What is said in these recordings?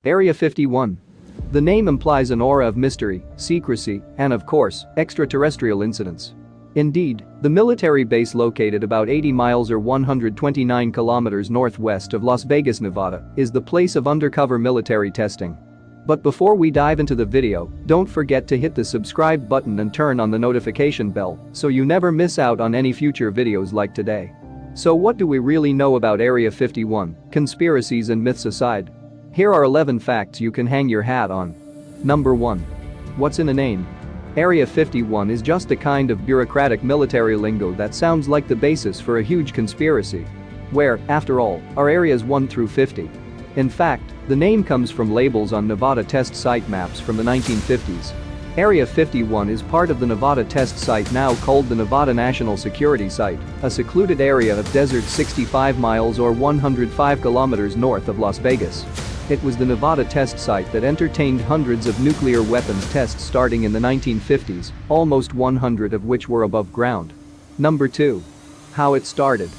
Area 51. The name implies an aura of mystery, secrecy, and of course, extraterrestrial incidents. Indeed, the military base located about 80 miles or 129 kilometers northwest of Las Vegas, Nevada, is the place of undercover military testing. But before we dive into the video, don't forget to hit the subscribe button and turn on the notification bell so you never miss out on any future videos like today. So what do we really know about Area 51, conspiracies and myths aside? Here are 11 facts you can hang your hat on. Number 1. What's in a name? Area 51 is just a kind of bureaucratic military lingo that sounds like the basis for a huge conspiracy. Where, after all, are areas 1 through 50? In fact, the name comes from labels on Nevada test site maps from the 1950s. Area 51 is part of the Nevada test site now called the Nevada National Security Site, a secluded area of desert 65 miles or 105 kilometers north of Las Vegas. It was the Nevada test site that entertained hundreds of nuclear weapons tests starting in the 1950s, almost 100 of which were above ground. Number 2. How it started.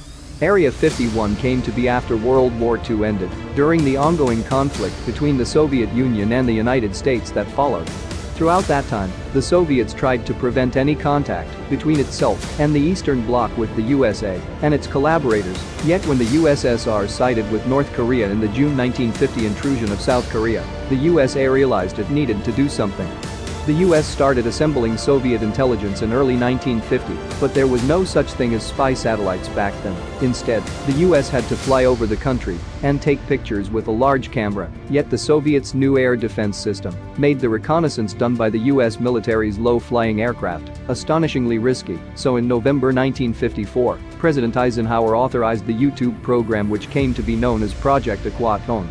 Area 51 came to be after World War II ended, during the ongoing conflict between the Soviet Union and the United States that followed. Throughout that time, the Soviets tried to prevent any contact between itself and the Eastern Bloc with the USA and its collaborators, yet when the USSR sided with North Korea in the June 1950 intrusion of South Korea, the USA realized it needed to do something. The US started assembling Soviet intelligence in early 1950, but there was no such thing as spy satellites back then. Instead, the US had to fly over the country and take pictures with a large camera, yet the Soviets' new air defense system made the reconnaissance done by the US military's low-flying aircraft astonishingly risky, so in November 1954, President Eisenhower authorized the U-2 program which came to be known as Project Aquaton.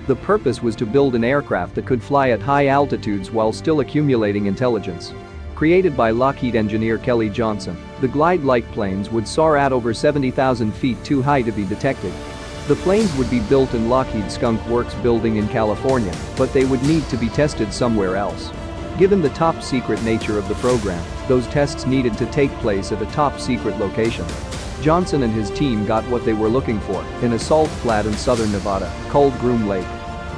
The purpose was to build an aircraft that could fly at high altitudes while still accumulating intelligence. Created by Lockheed engineer Kelly Johnson, the glide-like planes would soar at over 70,000 feet too high to be detected. The planes would be built in Lockheed Skunk Works building in California, but they would need to be tested somewhere else. Given the top-secret nature of the program, those tests needed to take place at a top-secret location. Johnson and his team got what they were looking for in a salt flat in southern Nevada called Groom Lake.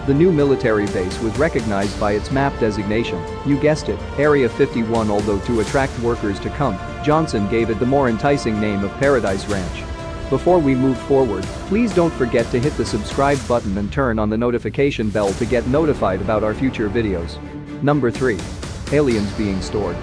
The new military base was recognized by its map designation, you guessed it, Area 51, although to attract workers to come, Johnson gave it the more enticing name of Paradise Ranch. Before we move forward, please don't forget to hit the subscribe button and turn on the notification bell to get notified about our future videos. Number 3. Aliens being stored.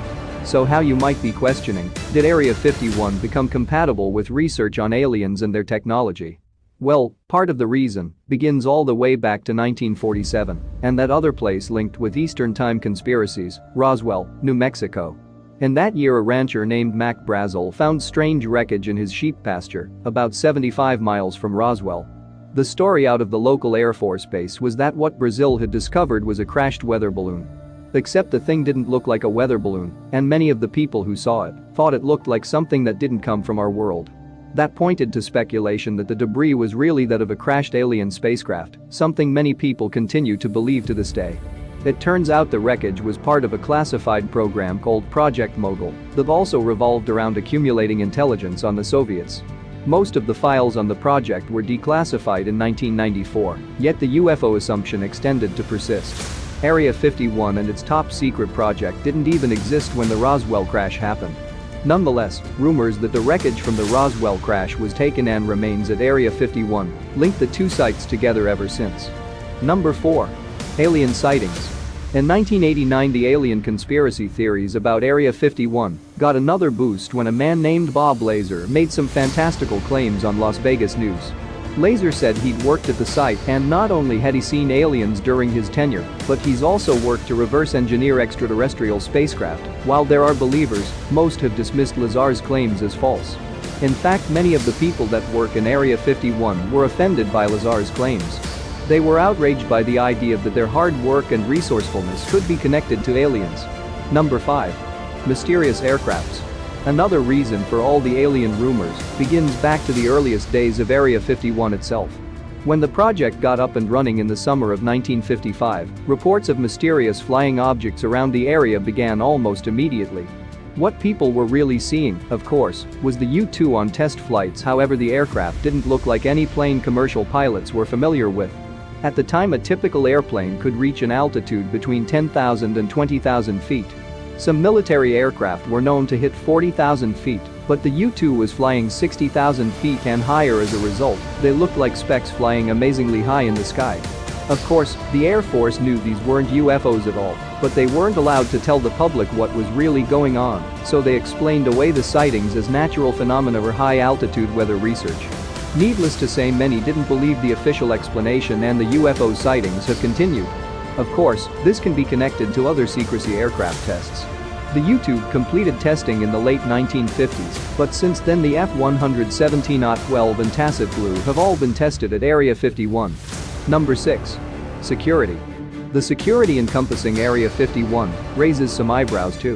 So how you might be questioning, did Area 51 become compatible with research on aliens and their technology? Well, part of the reason begins all the way back to 1947 and that other place linked with Eastern Time conspiracies, Roswell, New Mexico. In that year a rancher named Mac Brazel found strange wreckage in his sheep pasture, about 75 miles from Roswell. The story out of the local Air Force base was that what Brazel had discovered was a crashed weather balloon. Except the thing didn't look like a weather balloon, and many of the people who saw it thought it looked like something that didn't come from our world. That pointed to speculation that the debris was really that of a crashed alien spacecraft, something many people continue to believe to this day. It turns out the wreckage was part of a classified program called Project Mogul that also revolved around accumulating intelligence on the Soviets. Most of the files on the project were declassified in 1994, yet the UFO assumption extended to persist. Area 51 and its top-secret project didn't even exist when the Roswell crash happened. Nonetheless, rumors that the wreckage from the Roswell crash was taken and remains at Area 51 linked the two sites together ever since. Number 4. Alien sightings. In 1989, the alien conspiracy theories about Area 51 got another boost when a man named Bob Lazar made some fantastical claims on Las Vegas News. Lazar said he'd worked at the site and not only had he seen aliens during his tenure, but he's also worked to reverse engineer extraterrestrial spacecraft. While there are believers, most have dismissed Lazar's claims as false. In fact, many of the people that work in Area 51 were offended by Lazar's claims. They were outraged by the idea that their hard work and resourcefulness could be connected to aliens. Number 5. Mysterious aircrafts. Another reason for all the alien rumors begins back to the earliest days of Area 51 itself. When the project got up and running in the summer of 1955, reports of mysterious flying objects around the area began almost immediately. What people were really seeing, of course, was the U-2 on test flights. However, the aircraft didn't look like any plane commercial pilots were familiar with. At the time, a typical airplane could reach an altitude between 10,000 and 20,000 feet. Some military aircraft were known to hit 40,000 feet, but the U-2 was flying 60,000 feet and higher. As a result, they looked like specks flying amazingly high in the sky. Of course, the Air Force knew these weren't UFOs at all, but they weren't allowed to tell the public what was really going on, so they explained away the sightings as natural phenomena or high-altitude weather research. Needless to say, many didn't believe the official explanation, and the UFO sightings have continued. Of course, this can be connected to other secrecy aircraft tests. The U-2 completed testing in the late 1950s, but since then the F-117-12 and Tacit Blue have all been tested at Area 51. Number 6. Security. The security encompassing Area 51 raises some eyebrows too.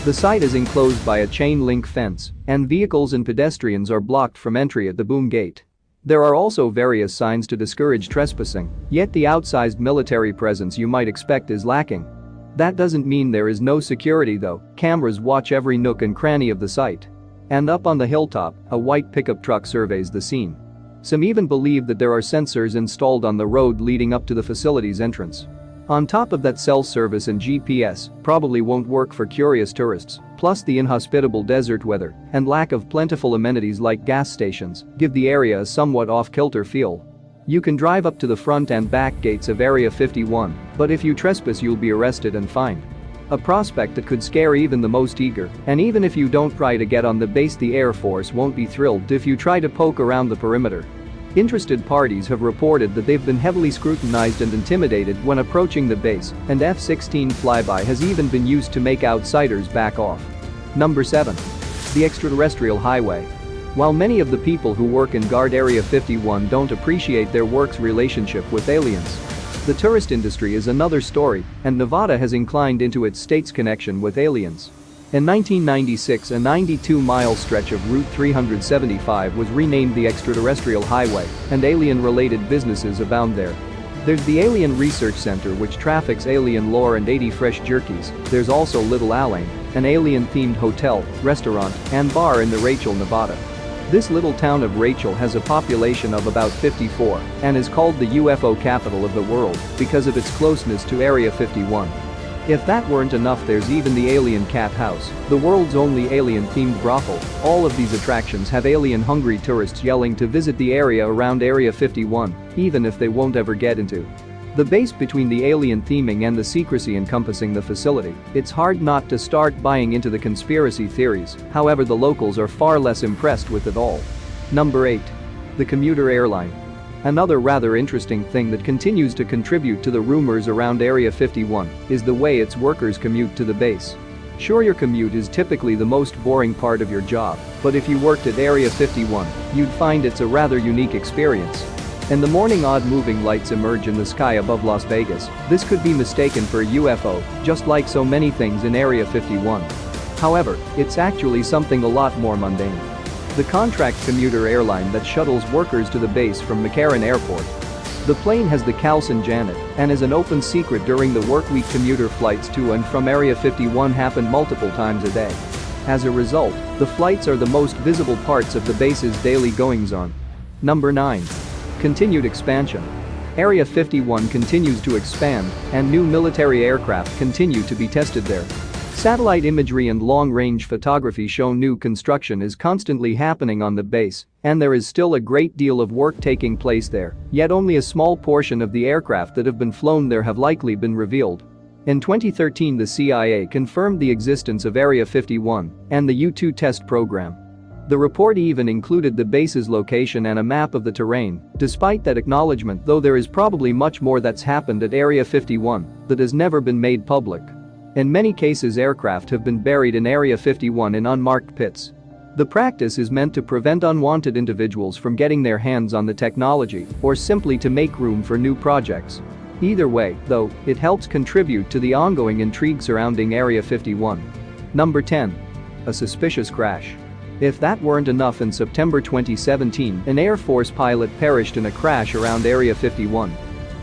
The site is enclosed by a chain-link fence, and vehicles and pedestrians are blocked from entry at the boom gate. There are also various signs to discourage trespassing, yet the outsized military presence you might expect is lacking. That doesn't mean there is no security though. Cameras watch every nook and cranny of the site. And up on the hilltop, a white pickup truck surveys the scene. Some even believe that there are sensors installed on the road leading up to the facility's entrance. On top of that, cell service and GPS probably won't work for curious tourists, plus the inhospitable desert weather and lack of plentiful amenities like gas stations give the area a somewhat off-kilter feel. You can drive up to the front and back gates of Area 51, but if you trespass you'll be arrested and fined. A prospect that could scare even the most eager, and even if you don't try to get on the base, the Air Force won't be thrilled if you try to poke around the perimeter. Interested parties have reported that they've been heavily scrutinized and intimidated when approaching the base, and F-16 flyby has even been used to make outsiders back off. Number 7. The extraterrestrial highway. While many of the people who work and guard Area 51 don't appreciate their work's relationship with aliens, the tourist industry is another story, and Nevada has inclined into its state's connection with aliens. In 1996, a 92-mile stretch of Route 375 was renamed the Extraterrestrial Highway, and alien-related businesses abound there. There's the Alien Research Center, which traffics alien lore and 80 fresh jerkies. There's also Little Alain, an alien-themed hotel, restaurant, and bar in the Rachel, Nevada. This little town of Rachel has a population of about 54 and is called the UFO capital of the world because of its closeness to Area 51. If that weren't enough, there's even the Alien Cat House, the world's only alien-themed brothel. All of these attractions have alien-hungry tourists yelling to visit the area around Area 51, even if they won't ever get into the base. Between the alien theming and the secrecy encompassing the facility, it's hard not to start buying into the conspiracy theories. However, the locals are far less impressed with it all. Number 8. The commuter airline. Another rather interesting thing that continues to contribute to the rumors around Area 51 is the way its workers commute to the base. Sure, your commute is typically the most boring part of your job, but if you worked at Area 51, you'd find it's a rather unique experience. In the morning, odd moving lights emerge in the sky above Las Vegas. This could be mistaken for a UFO, just like so many things in Area 51. However, it's actually something a lot more mundane. The contract commuter airline that shuttles workers to the base from McCarran Airport. The plane has the Calson Janet and is an open secret. During the workweek, commuter flights to and from Area 51 happen multiple times a day. As a result, the flights are the most visible parts of the base's daily goings-on. Number 9. Continued expansion. Area 51 continues to expand, and new military aircraft continue to be tested there. Satellite imagery and long-range photography show new construction is constantly happening on the base, and there is still a great deal of work taking place there, yet only a small portion of the aircraft that have been flown there have likely been revealed. In 2013, the CIA confirmed the existence of Area 51 and the U-2 test program. The report even included the base's location and a map of the terrain. Despite that acknowledgement, though, there is probably much more that's happened at Area 51 that has never been made public. In many cases, aircraft have been buried in Area 51 in unmarked pits. The practice is meant to prevent unwanted individuals from getting their hands on the technology or simply to make room for new projects. Either way, though, it helps contribute to the ongoing intrigue surrounding Area 51. Number 10. A suspicious crash. If that weren't enough, in September 2017, an Air Force pilot perished in a crash around Area 51.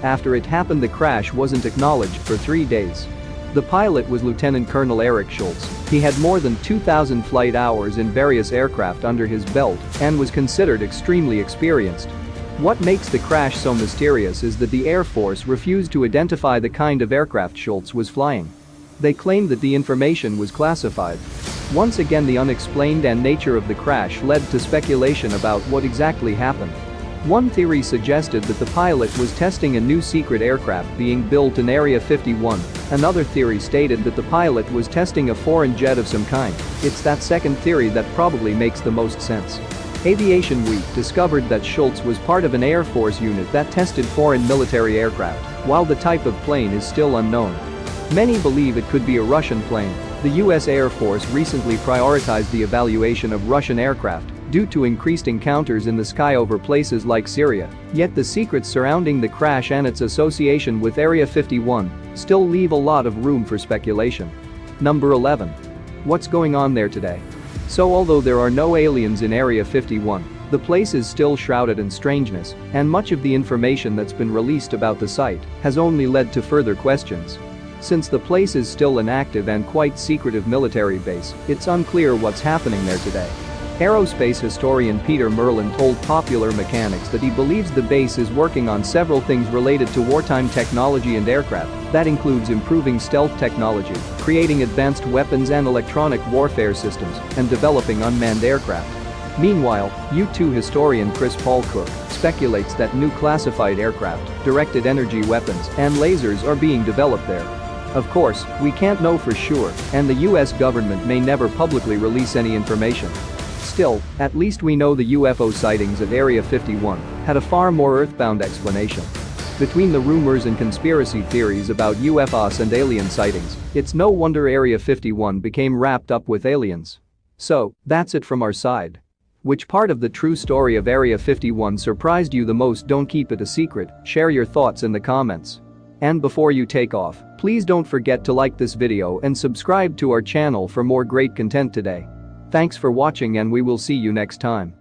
After it happened, the crash wasn't acknowledged for 3 days. The pilot was Lieutenant Colonel Eric Schultz. He had more than 2,000 flight hours in various aircraft under his belt and was considered extremely experienced. What makes the crash so mysterious is that the Air Force refused to identify the kind of aircraft Schultz was flying. They claimed that the information was classified. Once again, the unexplained and nature of the crash led to speculation about what exactly happened. One theory suggested that the pilot was testing a new secret aircraft being built in Area 51. Another theory stated that the pilot was testing a foreign jet of some kind. It's that second theory that probably makes the most sense. Aviation Week discovered that Schultz was part of an Air Force unit that tested foreign military aircraft, while the type of plane is still unknown. Many believe it could be a Russian plane. The US Air Force recently prioritized the evaluation of Russian aircraft due to increased encounters in the sky over places like Syria. Yet the secrets surrounding the crash and its association with Area 51 still leave a lot of room for speculation. Number 11. What's going on there today? So although there are no aliens in Area 51, the place is still shrouded in strangeness, and much of the information that's been released about the site has only led to further questions. Since the place is still an active and quite secretive military base, it's unclear what's happening there today. Aerospace historian Peter Merlin told Popular Mechanics that he believes the base is working on several things related to wartime technology and aircraft. That includes improving stealth technology, creating advanced weapons and electronic warfare systems, and developing unmanned aircraft. Meanwhile, U2 historian Chris Paul Cook speculates that new classified aircraft, directed energy weapons, and lasers are being developed there. Of course, we can't know for sure, and the US government may never publicly release any information. Still, at least we know the UFO sightings at Area 51 had a far more earthbound explanation. Between the rumors and conspiracy theories about UFOs and alien sightings, it's no wonder Area 51 became wrapped up with aliens. So, that's it from our side. Which part of the true story of Area 51 surprised you the most? Don't keep it a secret, share your thoughts in the comments. And before you take off, please don't forget to like this video and subscribe to our channel for more great content today. Thanks for watching and we will see you next time.